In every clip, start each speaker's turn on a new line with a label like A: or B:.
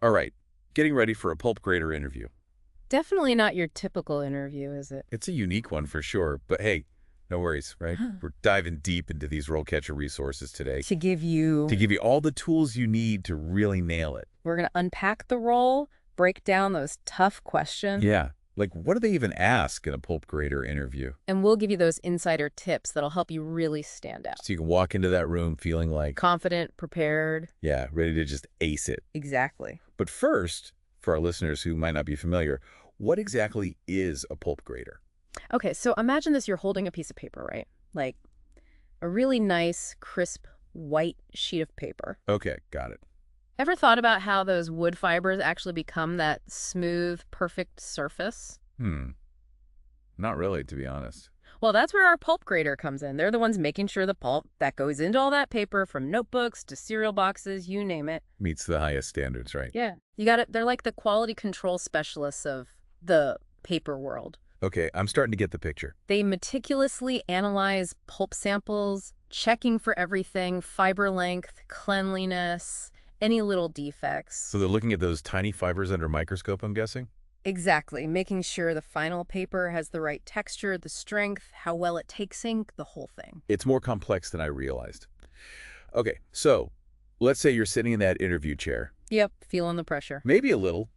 A: All right, getting ready for a Pulp Grader interview.
B: Definitely not your typical interview, is it?
A: It's a unique one for sure, but hey, no worries, right? We're diving deep into these RoleCatcher resources today
B: To give you,
A: to give you all the tools you need to really nail it.
B: we're going to unpack the role, break down those tough questions,
A: Yeah, like what do they even ask in a Pulp Grader interview?
B: and we'll give you those insider tips that'll help you really stand out.
A: So you can walk into that room feeling like,
B: Confident, prepared.
A: yeah, ready to just ace it.
B: Exactly.
A: But first, for our listeners who might not be familiar, what exactly is a Pulp Grader?
B: Okay, so imagine this, you're holding a piece of paper, right? Like a really nice, crisp, white sheet of paper.
A: Okay, got it.
B: Ever thought about how those wood fibers actually become that smooth, perfect surface?
A: Not really, to be honest.
B: Well, that's where our pulp grader comes in. They're the ones making sure the pulp that goes into all that paper, from notebooks to cereal boxes, you name it.
A: Meets the highest standards, right?
B: Yeah. You got it. They're like the quality control specialists of the paper world.
A: Okay, I'm starting to get the picture.
B: They meticulously analyze pulp samples, checking for everything, fiber length, cleanliness, any little defects.
A: So they're looking at those tiny fibers under a microscope, I'm guessing?
B: Exactly, making sure the final paper has the right texture, the strength, how well it takes ink, the whole thing.
A: It's more complex than I realized. Okay, so let's say you're sitting in that interview chair.
B: Yep, feeling the pressure.
A: Maybe a little.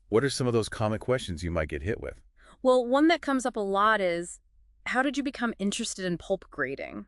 A: What are some of those common questions you might get hit with?
B: Well, one that comes up a lot is, how did you become interested in pulp grading?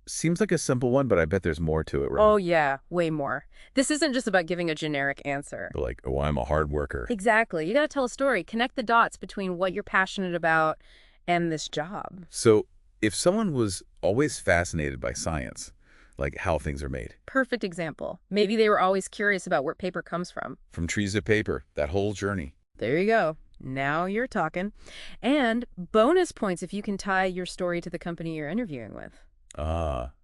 A: Seems like a simple one, but I bet there's more to it, right?
B: Oh, yeah, way more. This isn't just about giving a generic answer.
A: Like, oh, I'm a hard worker.
B: Exactly. You got to tell a story, connect the dots between what you're passionate about and this job.
A: So if someone was always fascinated by science, like how things are made,
B: Perfect example. Maybe they were always curious about where paper comes from
A: trees to paper, that whole journey.
B: There you go. Now you're talking. And bonus points if you can tie your story to the company you're interviewing with.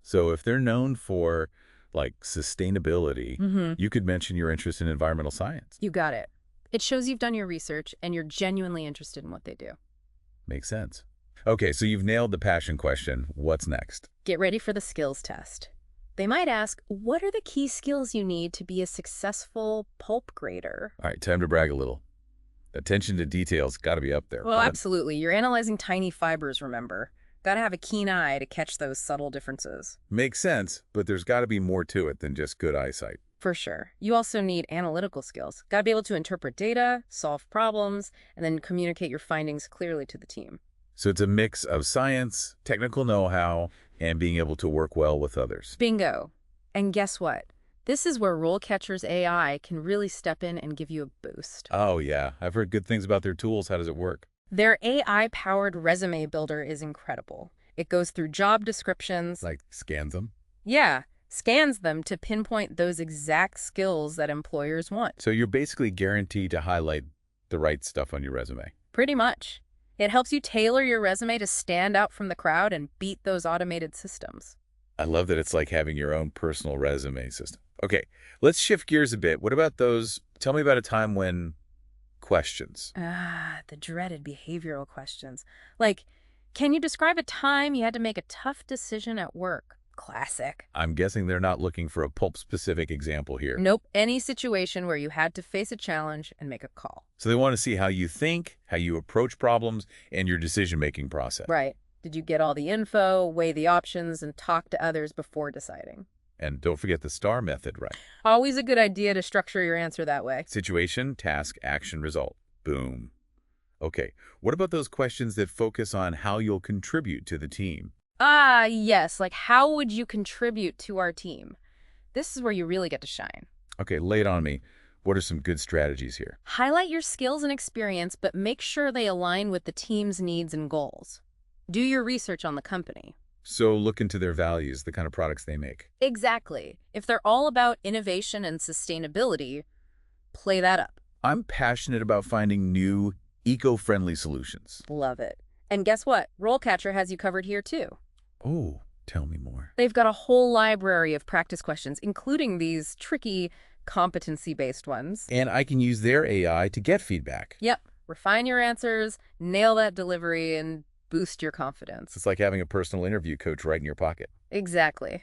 A: So if they're known for, like, sustainability, you could mention your interest in environmental science.
B: You got it. It shows you've done your research and you're genuinely interested in what they do.
A: Makes sense. Okay, so you've nailed the passion question. What's next?
B: Get ready for the skills test. They might ask, what are the key skills you need to be a successful pulp grader?
A: All right, time to brag a little. Attention to details got to be up there.
B: Well,
A: bud.
B: absolutely. You're analyzing tiny fibers, remember. Got to have a keen eye to catch those subtle differences.
A: Makes sense, but there's got to be more to it than just good eyesight.
B: For sure. You also need analytical skills. Got to be able to interpret data, solve problems, and then communicate your findings clearly to the team.
A: So it's a mix of science, technical know-how, and being able to work well with others.
B: Bingo. And guess what? This is where RoleCatcher's AI can really step in and give you a boost.
A: Oh, yeah. I've heard good things about their tools. How does it work?
B: Their AI-powered resume builder is incredible. It goes through job descriptions.
A: Like, scans them?
B: Yeah, scans them to pinpoint those exact skills that employers want.
A: So you're basically guaranteed to highlight the right stuff on your resume.
B: Pretty much. It helps you tailor your resume to stand out from the crowd and beat those automated systems.
A: I love that it's like having your own personal resume system. Okay, let's shift gears a bit. What about those? Tell me about a time when questions.
B: The dreaded behavioral questions. Like, can you describe a time you had to make a tough decision at work? Classic.
A: I'm guessing they're not looking for a pulp-specific example here.
B: Nope, any situation where you had to face a challenge and make a call.
A: So they want to see how you think, how you approach problems, and your decision-making process.
B: Right. Did you get all the info, weigh the options, and talk to others before deciding?
A: And don't forget the STAR method, right?
B: Always a good idea to structure your answer that way.
A: Situation, task, action, result. Boom. Okay, what about those questions that focus on how you'll contribute to the team?
B: Yes, like how would you contribute to our team? This is where you really get to shine.
A: Okay, lay it on me. What are some good strategies here?
B: Highlight your skills and experience, but make sure they align with the team's needs and goals. Do your research on the company.
A: So look into their values, the kind of products they make.
B: Exactly. If they're all about innovation and sustainability, play that up.
A: I'm passionate about finding new, eco-friendly solutions.
B: Love it. And guess what? RoleCatcher has you covered here too.
A: Oh, tell me more.
B: They've got a whole library of practice questions, including these tricky competency-based ones.
A: And I can use their AI to get feedback.
B: Yep. Refine your answers, nail that delivery, and boost your confidence.
A: It's like having a personal interview coach right in your pocket.
B: Exactly.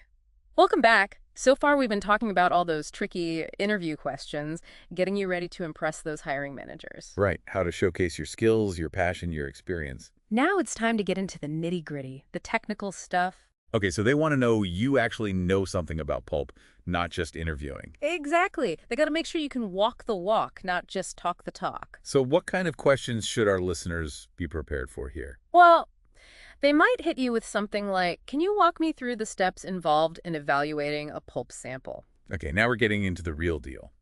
B: Welcome back. So far, we've been talking about all those tricky interview questions, getting you ready to impress those hiring managers.
A: Right. How to showcase your skills, your passion, your experience.
B: Now it's time to get into the nitty-gritty, the technical stuff.
A: Okay, so they want to know you actually know something about pulp, not just interviewing.
B: Exactly. They got to make sure you can walk the walk, not just talk the talk.
A: So what kind of questions should our listeners be prepared for here?
B: Well, they might hit you with something like, can you walk me through the steps involved in evaluating a pulp sample?
A: Okay, now we're getting into the real deal.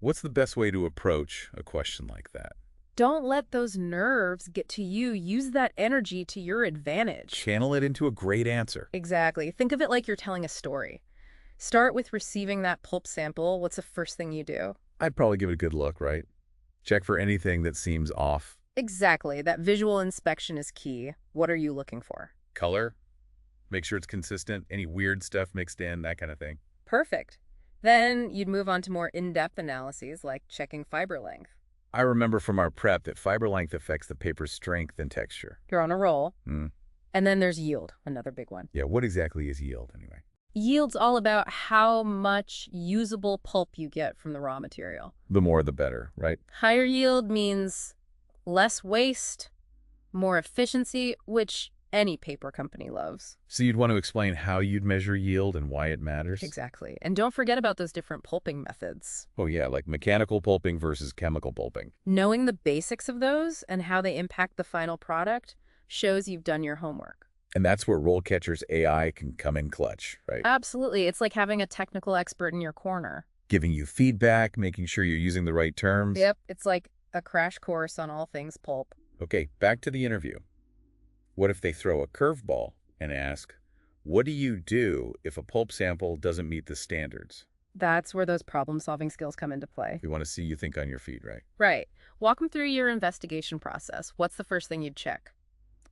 A: What's the best way to approach a question like that?
B: Don't let those nerves get to you. Use that energy to your advantage.
A: Channel it into a great answer.
B: Exactly. Think of it like you're telling a story. Start with receiving that pulp sample. What's the first thing you do?
A: I'd probably give it a good look, right? Check for anything that seems off.
B: Exactly. That visual inspection is key. What are you looking for?
A: Color, make sure it's consistent, any weird stuff mixed in, that kind of thing.
B: Perfect. Then you'd move on to more in-depth analyses like checking fiber length.
A: I remember from our prep that fiber length affects the paper's strength and texture.
B: You're on a roll.
A: Hmm.
B: And then there's yield, another big one.
A: Yeah, what exactly is yield anyway?
B: Yield's all about how much usable pulp you get from the raw material.
A: The more the better, right?
B: Higher yield means less waste, more efficiency, which any paper company loves.
A: So you'd want to explain how you'd measure yield and why it matters?
B: Exactly. And don't forget about those different pulping methods.
A: Oh yeah, like mechanical pulping versus chemical pulping.
B: Knowing the basics of those and how they impact the final product shows you've done your homework.
A: And that's where RoleCatcher's AI can come in clutch, right?
B: Absolutely. It's like having a technical expert in your corner.
A: Giving you feedback, making sure you're using the right terms.
B: Yep. It's like a crash course on all things pulp.
A: Okay, back to the interview. What if they throw a curveball and ask, what do you do if a pulp sample doesn't meet the standards?
B: That's where those problem-solving skills come into play.
A: We want to see you think on your feet, right?
B: Right. Walk them through your investigation process. What's the first thing you'd check?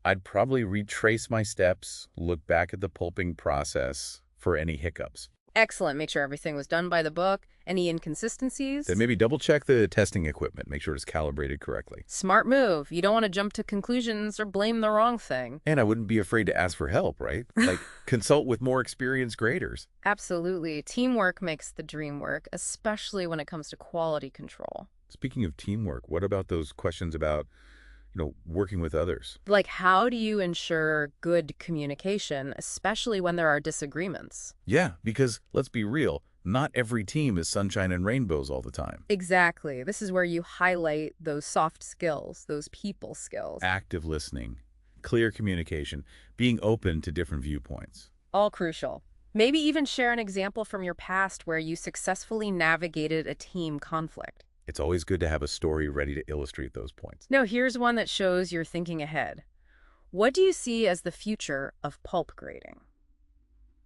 A: I'd probably retrace my steps, look back at the pulping process for any hiccups.
B: Excellent. Make sure everything was done by the book. Any inconsistencies?
A: Then maybe double check the testing equipment, make sure it's calibrated correctly.
B: Smart move. You don't want to jump to conclusions or blame the wrong thing.
A: And I wouldn't be afraid to ask for help, right? Like consult with more experienced graders.
B: Absolutely. Teamwork makes the dream work, especially when it comes to quality control.
A: Speaking of teamwork, what about those questions about, working with others?
B: Like, how do you ensure good communication, especially when there are disagreements?
A: Yeah, because let's be real, not every team is sunshine and rainbows all the time.
B: Exactly. This is where you highlight those soft skills, those people skills.
A: Active listening, clear communication, being open to different viewpoints.
B: All crucial. Maybe even share an example from your past where you successfully navigated a team conflict.
A: It's always good to have a story ready to illustrate those points.
B: Now, here's one that shows you're thinking ahead. What do you see as the future of pulp grading?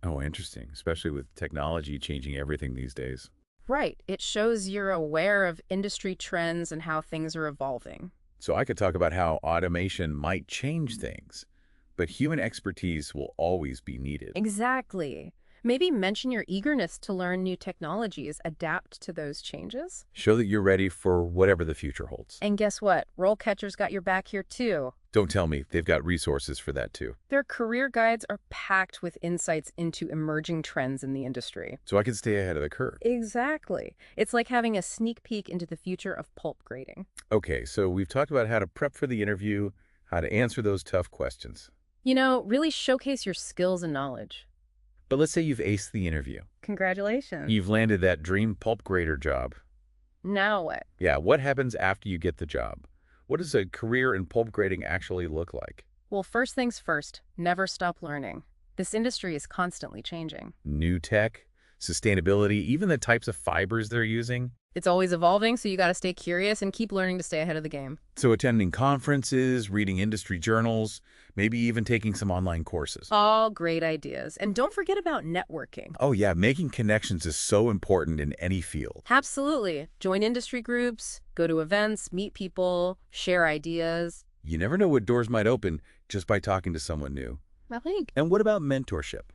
A: Oh, interesting, especially with technology changing everything these days.
B: Right. It shows you're aware of industry trends and how things are evolving.
A: So I could talk about how automation might change things, but human expertise will always be needed.
B: Exactly. Maybe mention your eagerness to learn new technologies, adapt to those changes.
A: Show that you're ready for whatever the future holds.
B: And guess what? RoleCatcher's got your back here too.
A: Don't tell me, they've got resources for that too.
B: Their career guides are packed with insights into emerging trends in the industry.
A: So I can stay ahead of the curve.
B: Exactly. It's like having a sneak peek into the future of pulp grading.
A: Okay, so we've talked about how to prep for the interview, how to answer those tough questions.
B: Really showcase your skills and knowledge.
A: But let's say you've aced the interview.
B: Congratulations.
A: You've landed that dream pulp grader job.
B: Now what?
A: Yeah, what happens after you get the job? What does a career in pulp grading actually look like?
B: Well, first things first, never stop learning. This industry is constantly changing.
A: New tech, sustainability, even the types of fibers they're using.
B: It's always evolving, so you got to stay curious and keep learning to stay ahead of the game.
A: So attending conferences, reading industry journals, maybe even taking some online courses.
B: All great ideas. And don't forget about networking.
A: Oh yeah, making connections is so important in any field.
B: Absolutely. Join industry groups, go to events, meet people, share ideas.
A: You never know what doors might open just by talking to someone new.
B: I think.
A: And what about mentorship?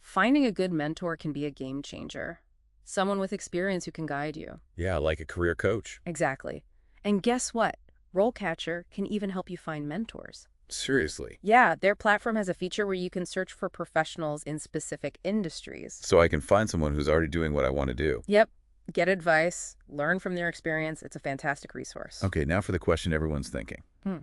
B: Finding a good mentor can be a game changer. Someone with experience who can guide you.
A: Yeah, like a career coach.
B: Exactly. And guess what? RoleCatcher can even help you find mentors.
A: Seriously.
B: Yeah, their platform has a feature where you can search for professionals in specific industries.
A: So I can find someone who's already doing what I want to do.
B: Yep, get advice, learn from their experience. It's a fantastic resource.
A: Okay, now for the question everyone's thinking.
B: Hmm.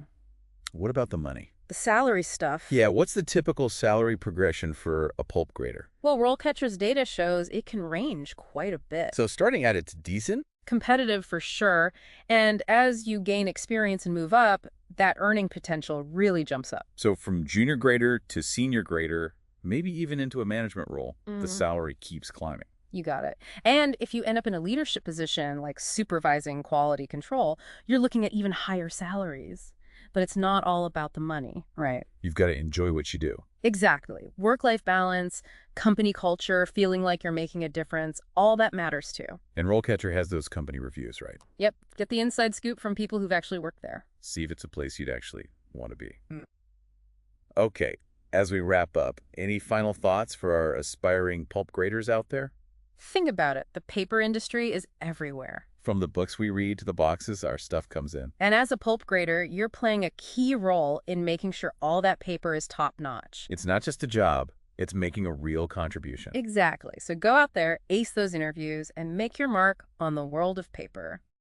A: What about the money?
B: The salary stuff.
A: Yeah, what's the typical salary progression for a pulp grader?
B: Well, RoleCatcher's data shows it can range quite a bit.
A: So starting at it's decent?
B: Competitive for sure, and as you gain experience and move up, that earning potential really jumps up.
A: So from junior grader to senior grader, maybe even into a management role, the salary keeps climbing.
B: You got it. And if you end up in a leadership position like supervising quality control, you're looking at even higher salaries. But it's not all about the money, right?
A: You've got to enjoy what you do.
B: Exactly. Work-life balance, company culture, feeling like you're making a difference, all that matters too.
A: And RoleCatcher has those company reviews, right?
B: Yep. Get the inside scoop from people who've actually worked there.
A: See if it's a place you'd actually want to be. Okay, as we wrap up, any final thoughts for our aspiring pulp graders out there?
B: Think about it. The paper industry is everywhere.
A: From the books we read to the boxes, our stuff comes in.
B: And as a pulp grader, you're playing a key role in making sure all that paper is top-notch.
A: It's not just a job, it's making a real contribution.
B: Exactly. So go out there, ace those interviews, and make your mark on the world of paper.